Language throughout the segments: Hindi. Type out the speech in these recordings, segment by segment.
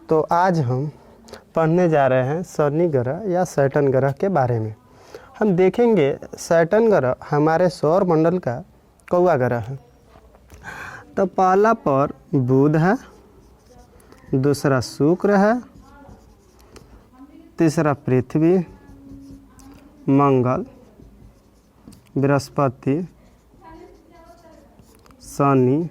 तो आज हम पढ़ने जा रहे हैं शनि ग्रह या सैटर्न ग्रह के बारे में। हम देखेंगे सैटर्न ग्रह हमारे सौर मंडल का कौवा ग्रह है। तो पहला पर बुध है, दूसरा शुक्र है, तीसरा पृथ्वी, मंगल, बृहस्पति, शनि।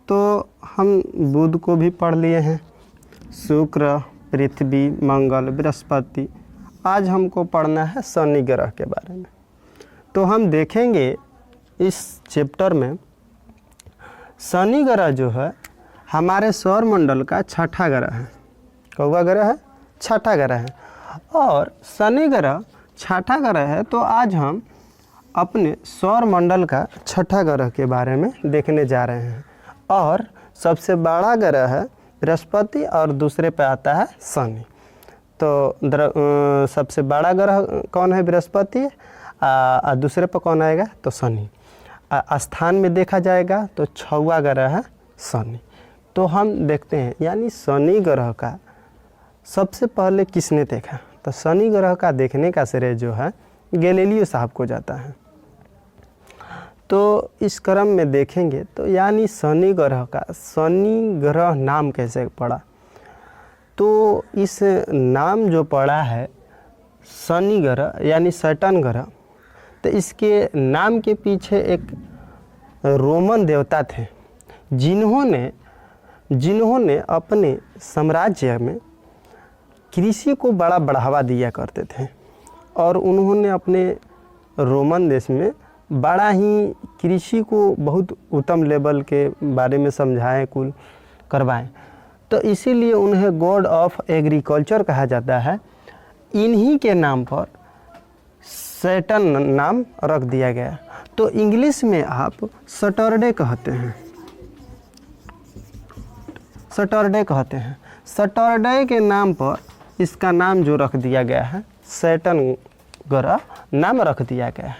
तो हम बुध को भी पढ़ लिए हैं, शुक्र, पृथ्वी, मंगल, बृहस्पति। आज हमको पढ़ना है शनि ग्रह के बारे में। तो हम देखेंगे इस चैप्टर में शनि ग्रह जो है हमारे सौर मंडल का छठा ग्रह है। कौवा ग्रह है, छठा ग्रह है। और शनि ग्रह छठा ग्रह है तो आज हम अपने सौर मंडल का छठा ग्रह के बारे में देखने जा रहे हैं। और सबसे बड़ा ग्रह है बृहस्पति और दूसरे पे आता है शनि। तो सबसे बड़ा ग्रह कौन है? बृहस्पति। दूसरे पर कौन आएगा? तो शनि। स्थान में देखा जाएगा तो छठवां ग्रह है शनि। तो हम देखते हैं यानी शनि ग्रह का सबसे पहले किसने देखा? तो शनि ग्रह का देखने का श्रेय जो है गैलीलियो साहब को जाता है। तो इस क्रम में देखेंगे तो यानी शनि ग्रह का शनि ग्रह नाम कैसे पड़ा? तो इस नाम जो पड़ा है शनि ग्रह यानी सैटर्न ग्रह, तो इसके नाम के पीछे एक रोमन देवता थे जिन्होंने अपने साम्राज्य में कृषि को बड़ा बढ़ावा दिया करते थे। और उन्होंने अपने रोमन देश में बड़ा ही कृषि को बहुत उत्तम लेवल के बारे में समझाएं, कुल करवाएं। तो इसीलिए उन्हें गॉड ऑफ एग्रीकल्चर कहा जाता है। इन्हीं के नाम पर सैटर्न नाम रख दिया गया। तो इंग्लिश में आप सैटरडे कहते हैं, सैटरडे के नाम पर इसका नाम जो रख दिया गया है सैटर्न ग्रह नाम रख दिया गया है।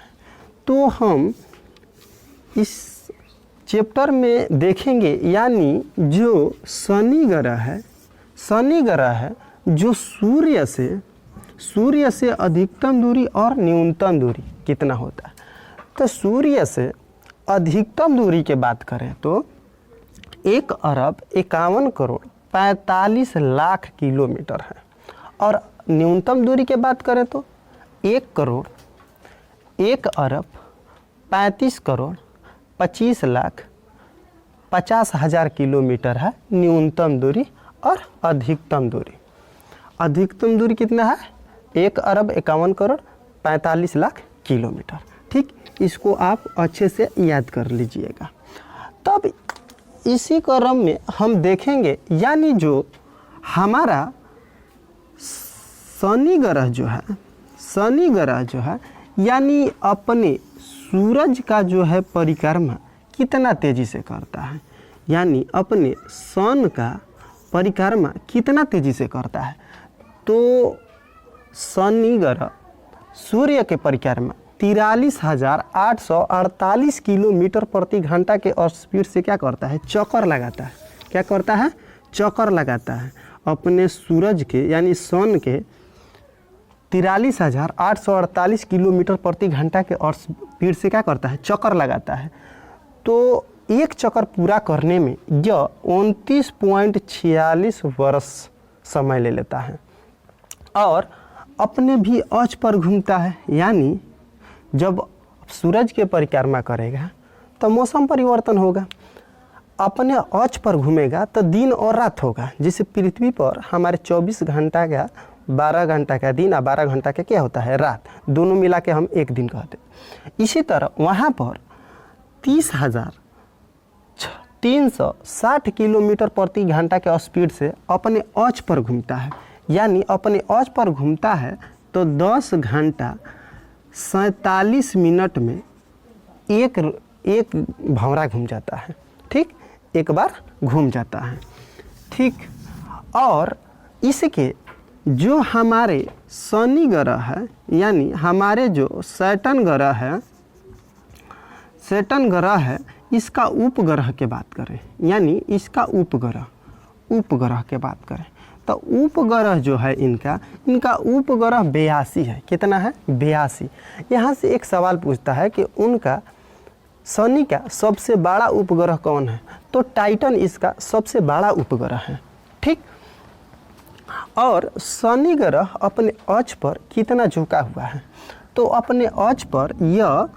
तो हम इस चैप्टर में देखेंगे यानी जो शनि ग्रह है जो सूर्य से अधिकतम दूरी और न्यूनतम दूरी कितना होता है। तो सूर्य से अधिकतम दूरी की बात करें तो 1,51,45,00,000 किलोमीटर है। और न्यूनतम दूरी की बात करें तो 1,35,25,50,000 किलोमीटर है न्यूनतम दूरी। और अधिकतम दूरी कितना है? 1,51,45,00,000 किलोमीटर। ठीक, इसको आप अच्छे से याद कर लीजिएगा। तब इसी क्रम में हम देखेंगे यानी जो हमारा शनि ग्रह जो है यानी अपने सूरज का जो है परिक्रमा कितना तेज़ी से करता है, यानी अपने सन का परिक्रमा कितना तेज़ी से करता है। तो शनि ग्रह सूर्य के परिक्रमा 43,848 किलोमीटर प्रति घंटा के स्पीड से क्या करता है? चक्कर लगाता है। क्या करता है? चक्कर लगाता है अपने सूरज के यानी सन के 43,848 किलोमीटर प्रति घंटा के स्पीड से क्या करता है? चक्कर लगाता है। तो एक चक्कर पूरा करने में यह 29.46 वर्ष समय ले लेता है। और अपने भी अक्ष पर घूमता है, यानी जब सूरज के परिक्रमा करेगा तो मौसम परिवर्तन होगा। अपने अक्ष पर घूमेगा तो दिन और रात होगा। जैसे पृथ्वी पर हमारे 24 घंटा का 12 घंटा का दिन और 12 घंटा का क्या होता है? रात। दोनों मिला के हम एक दिन कहते हैं। इसी तरह वहाँ पर 30,360 किलोमीटर प्रति घंटा के स्पीड से अपने अक्ष पर घूमता है। यानी अपने अक्ष पर घूमता है तो 10 घंटा 47 मिनट में एक भंवरा घूम जाता है। ठीक, एक बार घूम जाता है। ठीक, और इसके जो हमारे शनि ग्रह है यानी हमारे जो सैटर्न ग्रह है इसका उपग्रह की बात करें, यानी इसका उपग्रह के बात करें तो उपग्रह जो है इनका उपग्रह 82 है। कितना है? 82। यहाँ से एक सवाल पूछता है कि उनका शनि का सबसे बड़ा उपग्रह कौन है? तो टाइटन इसका सबसे बड़ा उपग्रह है। ठीक। और शनि ग्रह अपने अक्ष पर कितना झुका हुआ है? तो अपने अक्ष पर यह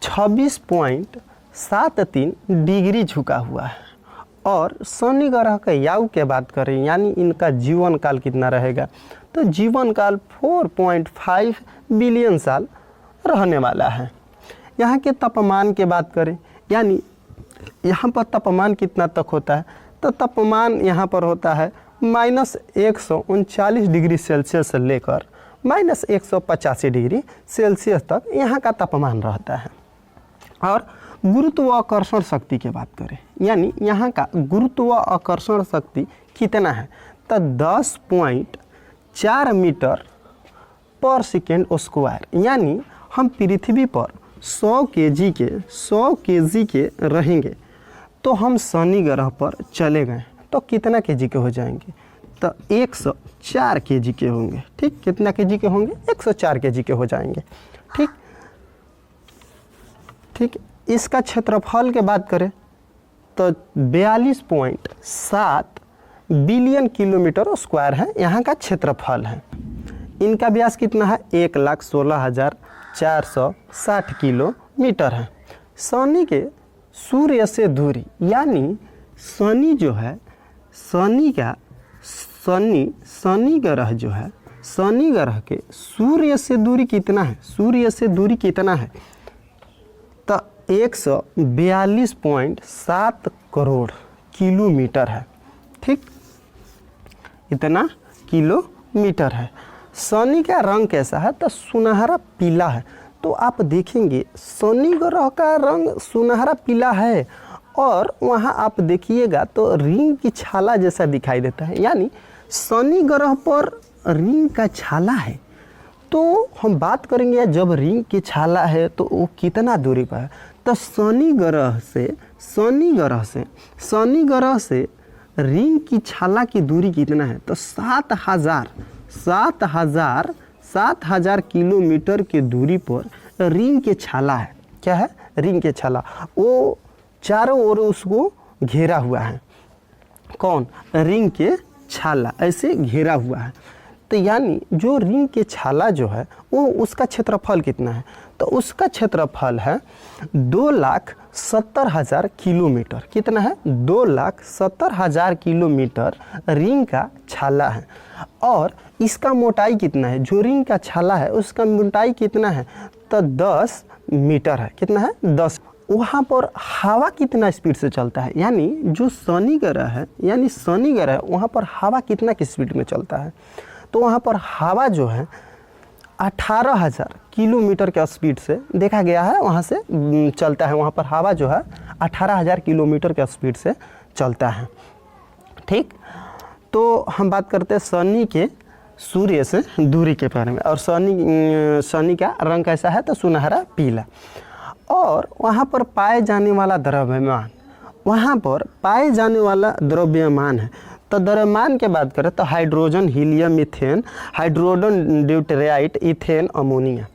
26.73 डिग्री झुका हुआ है। और शनि ग्रह के आयु के बात करें यानी इनका जीवन काल कितना रहेगा? तो जीवन काल 4.5 बिलियन साल रहने वाला है। यहाँ के तापमान के बात करें यानी यहाँ पर तापमान कितना तक होता है? तो तापमान यहाँ पर होता है -139 डिग्री सेल्सियस से लेकर -185 डिग्री सेल्सियस तक यहाँ का तापमान रहता है। और गुरुत्वाकर्षण शक्ति की बात करें यानी यहाँ का गुरुत्वाकर्षण शक्ति कितना है? तो 10.4 मीटर पर सेकेंड स्क्वायर। यानी हम पृथ्वी पर 100 केजी के रहेंगे तो हम शनि ग्रह पर चले गए तो कितना केजी के हो जाएंगे? तो 104 केजी के होंगे। ठीक। कितना केजी के होंगे? 104 केजी के हो जाएंगे। ठीक। ठीक। इसका क्षेत्रफल के बात करें तो 42.7 बिलियन किलोमीटर स्क्वायर है यहाँ का क्षेत्रफल है। इनका व्यास कितना है? 1,16,460 किलोमीटर है। शनि के सूर्य से दूरी यानी शनि जो है शनि ग्रह जो है शनि ग्रह के सूर्य से दूरी कितना है? सूर्य से दूरी कितना है? तो 142.7 करोड़ किलोमीटर है। ठीक। इतना किलोमीटर है। शनि का रंग कैसा है? तो सुनहरा पीला है। तो आप देखेंगे शनि ग्रह का रंग सुनहरा पीला है और वहाँ आप देखिएगा तो रिंग की छाला जैसा दिखाई देता है। यानी शनि ग्रह पर रिंग का छाला है। तो हम बात करेंगे जब रिंग की छाला है तो वो कितना दूरी पर है? तो शनि ग्रह से रिंग की छाला की दूरी कितना है? तो 7,000 किलोमीटर की दूरी पर रिंग के छाला है। क्या है? रिंग के छाला। वो चारों ओर उसको घेरा हुआ है। कौन? रिंग के छाला ऐसे घेरा हुआ है। तो यानी जो रिंग के छाला जो है वो उसका क्षेत्रफल कितना है? तो उसका क्षेत्रफल है 2,70,000 किलोमीटर। कितना है? 2,70,000 किलोमीटर रिंग का छाला है। और इसका मोटाई कितना है? जो रिंग का छाला है उसका मोटाई कितना है? तो 10 मीटर है। कितना है? 10। वहाँ पर हवा कितना स्पीड से चलता है? यानी जो शनि ग्रह है वहाँ पर हवा कितना की स्पीड में चलता है? तो वहाँ पर हवा जो है 18,000 किलोमीटर के स्पीड से देखा गया है वहाँ से चलता है। वहाँ पर हवा जो है 18,000 किलोमीटर के स्पीड से चलता है। ठीक। तो हम बात करते हैं शनि के सूर्य से दूरी के बारे में। और शनि का रंग कैसा है? तो सुनहरा पीला। और वहाँ पर पाए जाने वाला द्रव्यमान है। तो द्रव्यमान के बात करें तो hydrogen, helium, methane, hydrogen, deuteride, ethane, ammonia.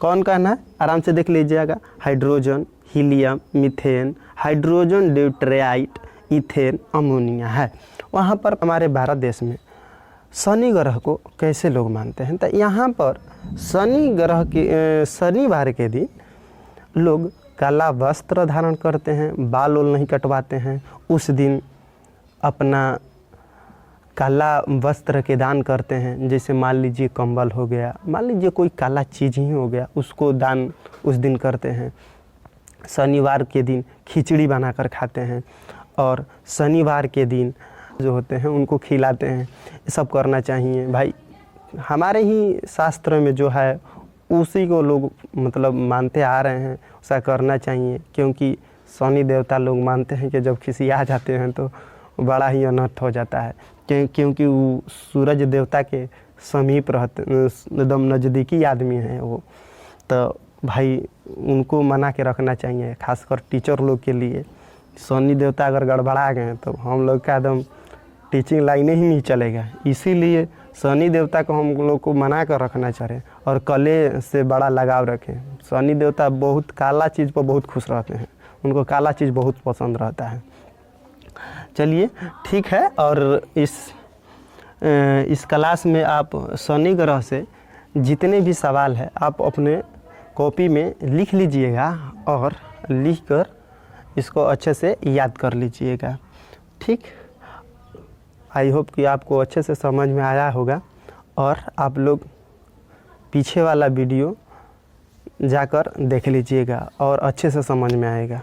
कौन कहना है? आराम से देख लीजिएगा। Hydrogen, helium, methane, hydrogen, deuteride, ethane, ammonia है। वहाँ पर हमारे भारत देश में शनि ग्रह को कैसे लोग मानते हैं? तो यहाँ पर शनिवार के दिन लोग काला वस्त्र धारण करते हैं, बाल नहीं कटवाते हैं। उस दिन अपना काला वस्त्र के दान करते हैं। जैसे मान लीजिए कंबल हो गया, मान लीजिए कोई काला चीज़ ही हो गया, उसको दान उस दिन करते हैं। शनिवार के दिन खिचड़ी बनाकर खाते हैं और शनिवार के दिन जो होते हैं उनको खिलाते हैं। ये सब करना चाहिए भाई। हमारे ही शास्त्र में जो है उसी को लोग मतलब मानते आ रहे हैं, ऐसा करना चाहिए। क्योंकि शनि देवता लोग मानते हैं कि जब किसी आ जाते हैं तो बड़ा ही अनर्थ हो जाता है। क्योंकि वो सूरज देवता के समीप रहते, एकदम नज़दीकी आदमी हैं वो। तो भाई उनको मना के रखना चाहिए, खासकर टीचर लोग के लिए। शनि देवता अगर गड़बड़ा गए तो हम लोग का एकदम टीचिंग लाइन ही नहीं चलेगा। इसीलिए शनि देवता को हम लोग को मना कर रखना चाहिए और कले से बड़ा लगाव रखें। शनि देवता बहुत काला चीज़ पर बहुत खुश रहते हैं, उनको काला चीज़ बहुत पसंद रहता है। चलिए ठीक है। और इस क्लास में आप शनि ग्रह से जितने भी सवाल है आप अपने कॉपी में लिख लीजिएगा और लिखकर इसको अच्छे से याद कर लीजिएगा। ठीक, आई होप कि आपको अच्छे से समझ में आया होगा और आप लोग पीछे वाला वीडियो जाकर देख लीजिएगा और अच्छे से समझ में आएगा।